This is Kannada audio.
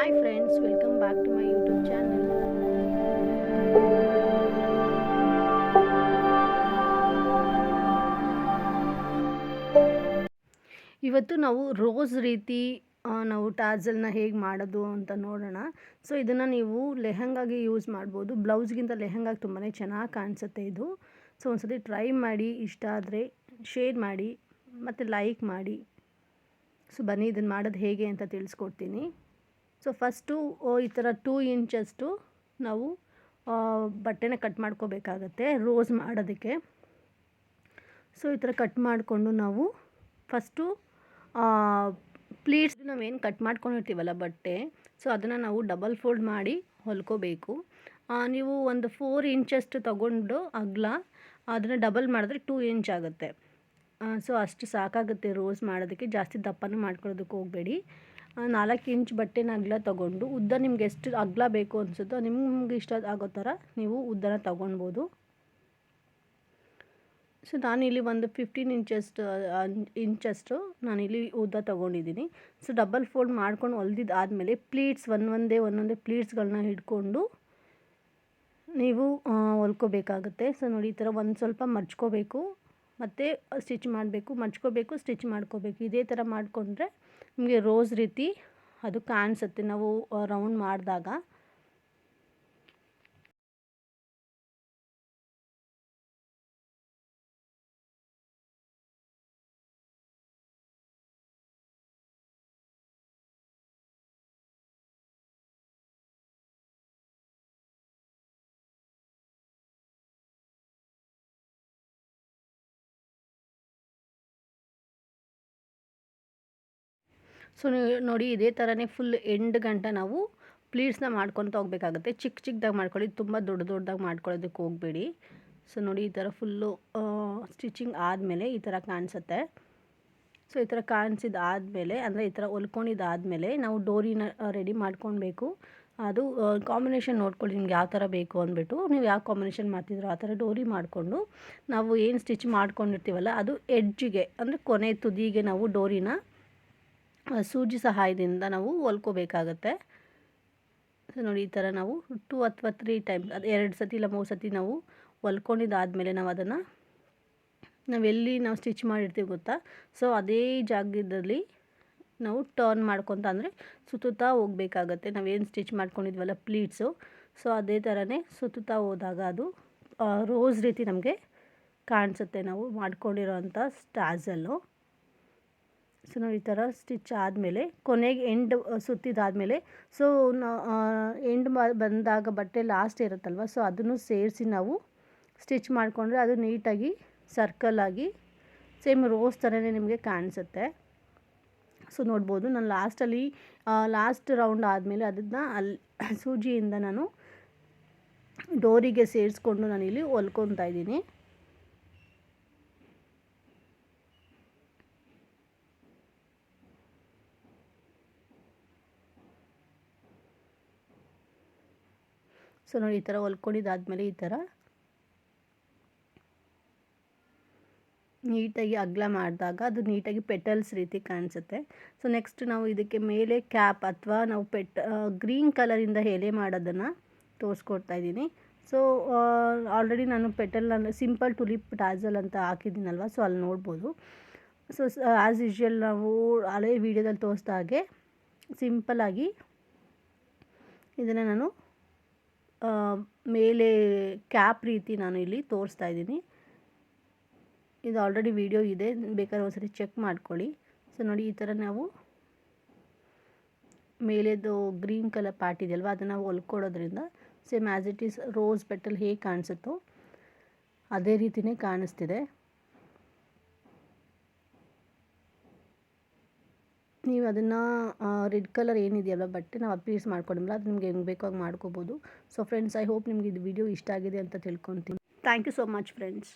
Hi friends, welcome back to my YouTube channel. ಇವತ್ತು ನಾವು ರೋಸ್ ರೀತಿ ನಾವು ಟಾಸಲ್ನ ಹೇಗೆ ಮಾಡೋದು ಅಂತ ನೋಡೋಣ. ಸೊ ಇದನ್ನು ನೀವು ಲೆಹಂಗಾಗಿ ಯೂಸ್ ಮಾಡ್ಬೋದು. ಬ್ಲೌಸ್ಗಿಂತ ಲೆಹಂಗಾಗಿ ತುಂಬಾ ಚೆನ್ನಾಗಿ ಕಾಣಿಸುತ್ತೆ ಇದು. ಸೊ ಒಂದ್ಸತಿ ಟ್ರೈ ಮಾಡಿ, ಇಷ್ಟ ಆದರೆ ಶೇರ್ ಮಾಡಿ ಮತ್ತು ಲೈಕ್ ಮಾಡಿ. ಸೊ ಬನ್ನಿ ಇದನ್ನು ಮಾಡೋದು ಹೇಗೆ ಅಂತ ತಿಳಿಸ್ಕೊಡ್ತೀನಿ. ಸೊ ಫಸ್ಟು ಈ ಥರ 2 ಇಂಚಷ್ಟು ನಾವು ಬಟ್ಟೆನ ಕಟ್ ಮಾಡ್ಕೋಬೇಕಾಗತ್ತೆ ರೋಸ್ ಮಾಡೋದಕ್ಕೆ. ಸೊ ಈ ಥರ ಕಟ್ ಮಾಡಿಕೊಂಡು ನಾವು ಫಸ್ಟು ಪ್ಲೀಟ್ಸ್ ನಾವೇನು ಕಟ್ ಮಾಡ್ಕೊಂಡಿರ್ತೀವಲ್ಲ ಬಟ್ಟೆ, ಸೊ ಅದನ್ನು ನಾವು ಡಬಲ್ ಫೋಲ್ಡ್ ಮಾಡಿ ಹೊಲ್ಕೋಬೇಕು. ನೀವು ಒಂದು 4 ಇಂಚಷ್ಟು ತಗೊಂಡು ಅಗಲ ಅದನ್ನು ಡಬಲ್ ಮಾಡಿದ್ರೆ 2 ಇಂಚ್ ಆಗುತ್ತೆ. ಸೊ ಅಷ್ಟು ಸಾಕಾಗುತ್ತೆ ರೋಸ್ ಮಾಡೋದಕ್ಕೆ. ಜಾಸ್ತಿ ದಪ್ಪನೂ ಮಾಡ್ಕೊಳ್ಳೋದಕ್ಕೆ ಹೋಗಬೇಡಿ. 4 ಇಂಚ್ ಬಟ್ಟೆನ ಅಗಲ ತೊಗೊಂಡು ಉದ್ದ ನಿಮ್ಗೆ ಎಷ್ಟು ಅಗಲ ಬೇಕು ಅನಿಸುತ್ತೋ ನಿಮ್ಗೆ ಇಷ್ಟ ಆಗೋ ಥರ ನೀವು ಉದ್ದನ ತೊಗೊಳ್ಬೋದು. ಸೊ ನಾನಿಲ್ಲಿ ಒಂದು 15 ಇಂಚಷ್ಟು ನಾನಿಲ್ಲಿ ಉದ್ದ ತೊಗೊಂಡಿದ್ದೀನಿ. ಸೊ ಡಬಲ್ ಫೋಲ್ಡ್ ಮಾಡ್ಕೊಂಡು ಹೊಲ್ದಿದ್ದು ಆದಮೇಲೆ ಪ್ಲೀಟ್ಸ್ ಒಂದೊಂದೇ ಪ್ಲೀಟ್ಸ್ಗಳನ್ನ ಹಿಡ್ಕೊಂಡು ನೀವು ಹೊಲ್ಕೋಬೇಕಾಗುತ್ತೆ. ಸೊ ನೋಡಿ ಈ ಥರ ಒಂದು ಸ್ವಲ್ಪ ಮರ್ಚ್ಕೋಬೇಕು ಮತ್ತು ಸ್ಟಿಚ್ ಮಾಡಬೇಕು, ಮರ್ಚ್ಕೋಬೇಕು, ಸ್ಟಿಚ್ ಮಾಡ್ಕೋಬೇಕು. ಇದೇ ಥರ ಮಾಡಿಕೊಂಡ್ರೆ ನಿಮಗೆ ರೋಸ್ ರೀತಿ ಅದು ಕಾಣಿಸುತ್ತೆ ನಾವು ರೌಂಡ್ ಮಾಡಿದಾಗ. ಸೊ ನೋಡಿ ಇದೇ ಥರನೇ ಫುಲ್ ಎಂಡ್ ಗಂಟ ನಾವು ಪ್ಲೀಟ್ಸ್ನ ಮಾಡ್ಕೊತ ಹೋಗಬೇಕಾಗುತ್ತೆ. ಚಿಕ್ಕದಾಗಿ ಮಾಡ್ಕೊಳ್ಳಿ, ತುಂಬ ದೊಡ್ಡದಾಗಿ ಮಾಡ್ಕೊಳ್ಳೋದಕ್ಕೆ ಹೋಗಬೇಡಿ. ಸೊ ನೋಡಿ ಈ ಥರ ಫುಲ್ಲು ಸ್ಟಿಚಿಂಗ್ ಆದಮೇಲೆ ಈ ಥರ ಕಾಣಿಸುತ್ತೆ. ಸೊ ಈ ಥರ ಕಾಣಿಸಿದಾದಮೇಲೆ ಅಂದರೆ ಈ ಥರ ಹೊಲ್ಕೊಂಡಿದ್ದಾದಮೇಲೆ ನಾವು ಡೋರಿನ ರೆಡಿ ಮಾಡ್ಕೊಳ್ಬೇಕು. ಅದು ಕಾಂಬಿನೇಷನ್ ನೋಡ್ಕೊಳ್ಳಿ ನಿಮ್ಗೆ ಯಾವ ಥರ ಬೇಕು ಅಂದ್ಬಿಟ್ಟು. ನೀವು ಯಾವ ಕಾಂಬಿನೇಷನ್ ಮಾಡ್ತಿದ್ರೋ ಆ ಥರ ಡೋರಿ ಮಾಡಿಕೊಂಡು ನಾವು ಏನು ಸ್ಟಿಚ್ ಮಾಡ್ಕೊಂಡಿರ್ತೀವಲ್ಲ ಅದು ಎಡ್ಜಿಗೆ ಅಂದರೆ ಕೊನೆ ತುದಿಗೆ ನಾವು ಡೋರಿನ ಸೂಜಿ ಸಹಾಯದಿಂದ ನಾವು ಹೊಲ್ಕೋಬೇಕಾಗತ್ತೆ. ಸೊ ನೋಡಿ ಈ ಥರ ನಾವು 2 ಅಥವಾ 3 ಟೈಮ್ಸ್, ಅದು 2 ಸತಿ ಇಲ್ಲ 3 ಸತಿ ನಾವು ಹೊಲ್ಕೊಂಡಿದ್ದಾದಮೇಲೆ ನಾವು ಅದನ್ನು ನಾವೆಲ್ಲಿ ನಾವು ಸ್ಟಿಚ್ ಮಾಡಿರ್ತೀವಿ ಗೊತ್ತಾ, ಸೊ ಅದೇ ಜಾಗದಲ್ಲಿ ನಾವು ಟರ್ನ್ ಮಾಡ್ಕೊತ ಅಂದರೆ ಸುತ್ತುತ್ತಾ ಹೋಗಬೇಕಾಗತ್ತೆ. ನಾವೇನು ಸ್ಟಿಚ್ ಮಾಡ್ಕೊಂಡಿದ್ವಲ್ಲ ಪ್ಲೀಟ್ಸು, ಸೊ ಅದೇ ಥರನೇ ಸುತ್ತುತ್ತಾ ಹೋದಾಗ ಅದು ರೋಸ್ ರೀತಿ ನಮಗೆ ಕಾಣಿಸುತ್ತೆ ನಾವು ಮಾಡ್ಕೊಂಡಿರೋ ಅಂಥ ಟಾಸಲ್ಲು. ಸೊ ನಾವು ಈ ಥರ ಸ್ಟಿಚ್ ಆದಮೇಲೆ ಕೊನೆಗೆ ಎಂಡ್ ಸುತ್ತಿದಾದಮೇಲೆ ಸೊ ಎಂಡ್ ಬಂದಾಗ ಬಟ್ಟೆ ಲಾಸ್ಟ್ ಇರುತ್ತಲ್ವ, ಸೊ ಅದನ್ನು ಸೇರಿಸಿ ನಾವು ಸ್ಟಿಚ್ ಮಾಡಿಕೊಂಡ್ರೆ ಅದು ನೀಟಾಗಿ ಸರ್ಕಲಾಗಿ ಸೇಮ್ ರೋಸ್ ಥರನೇ ನಿಮಗೆ ಕಾಣಿಸುತ್ತೆ. ಸೊ ನೋಡ್ಬೋದು ನಾನು ಲಾಸ್ಟ್ ರೌಂಡ್ ಆದಮೇಲೆ ಅದನ್ನು ಸೂಜಿಯಿಂದ ನಾನು ಡೋರಿಗೆ ಸೇರಿಸ್ಕೊಂಡು ನಾನಿಲ್ಲಿ ಹೊಲ್ಕೊತಾ ಇದ್ದೀನಿ. ಸೊ ನೋಡಿ ಈ ಥರ ಹೊಲ್ಕೊಂಡಿದ್ದಾದಮೇಲೆ ಈ ಥರ ನೀಟಾಗಿ ಅಗಲ ಮಾಡಿದಾಗ ಅದು ನೀಟಾಗಿ ಪೆಟಲ್ಸ್ ರೀತಿ ಕಾಣಿಸುತ್ತೆ. ಸೊ ನೆಕ್ಸ್ಟ್ ನಾವು ಇದಕ್ಕೆ ಮೇಲೆ ಕ್ಯಾಪ್ ಅಥವಾ ನಾವು ಗ್ರೀನ್ ಕಲರಿಂದ ಎಲೆ ಮಾಡೋದನ್ನು ತೋರಿಸ್ಕೊಡ್ತಾ ಇದ್ದೀನಿ. ಸೊ ಆಲ್ರೆಡಿ ನಾನು ಪೆಟಲ್ನ ಸಿಂಪಲ್ ಟುಲಿಪ್ ಟಾಸಲ್ ಅಂತ ಹಾಕಿದ್ದೀನಲ್ವ, ಸೊ ಅಲ್ಲಿ ನೋಡ್ಬೋದು. ಸೊ ಆ್ಯಸ್ ಯೂಶ್ವಲ್ ನಾವು ಹಳೆ ವೀಡಿಯೋದಲ್ಲಿ ತೋರಿಸ್ದ ಹಾಗೆ ಸಿಂಪಲ್ಲಾಗಿ ಇದನ್ನು ನಾನು ಮೇಲೆ ಕ್ಯಾಪ್ ರೀತಿ ನಾನು ಇಲ್ಲಿ ತೋರಿಸ್ತಾ ಇದ್ದೀನಿ. ಇದು ಆಲ್ರೆಡಿ ವಿಡಿಯೋ ಇದೆ, ಬೇಕಾದ್ರೆ ಒಂದ್ಸರಿ ಚೆಕ್ ಮಾಡ್ಕೊಳ್ಳಿ. ಸೊ ನೋಡಿ ಈ ಥರ ನಾವು ಮೇಲೆದು ಗ್ರೀನ್ ಕಲರ್ ಪಾರ್ಟ್ ಇದೆಯಲ್ವ ಅದನ್ನು ಹೊಲ್ಕೊಡೋದ್ರಿಂದ same as it is rose petal ಹೇಗೆ ಕಾಣಿಸುತ್ತೋ ಅದೇ ರೀತಿಯೇ ಕಾಣಿಸ್ತಿದೆ. ನೀವು ಅದನ್ನು ರೆಡ್ ಕಲರ್ ಏನಿದೆಯಲ್ಲ ಬಟ್ಟೆ ನಾವು ಪೀಸ್ ಮಾಡ್ಕೊಂಡಿಲ್ಲ, ಅದು ನಿಮ್ಗೆ ಹೆಂಗೆ ಬೇಕಾಗಿ ಮಾಡ್ಕೋಬೋದು. ಸೊ ಫ್ರೆಂಡ್ಸ್, ಐ ಹೋಪ್ ನಿಮ್ಗೆ ಇದು ವಿಡಿಯೋ ಇಷ್ಟ ಆಗಿದೆ ಅಂತ ತಿಳ್ಕೊತೀನಿ. Thank you so much friends.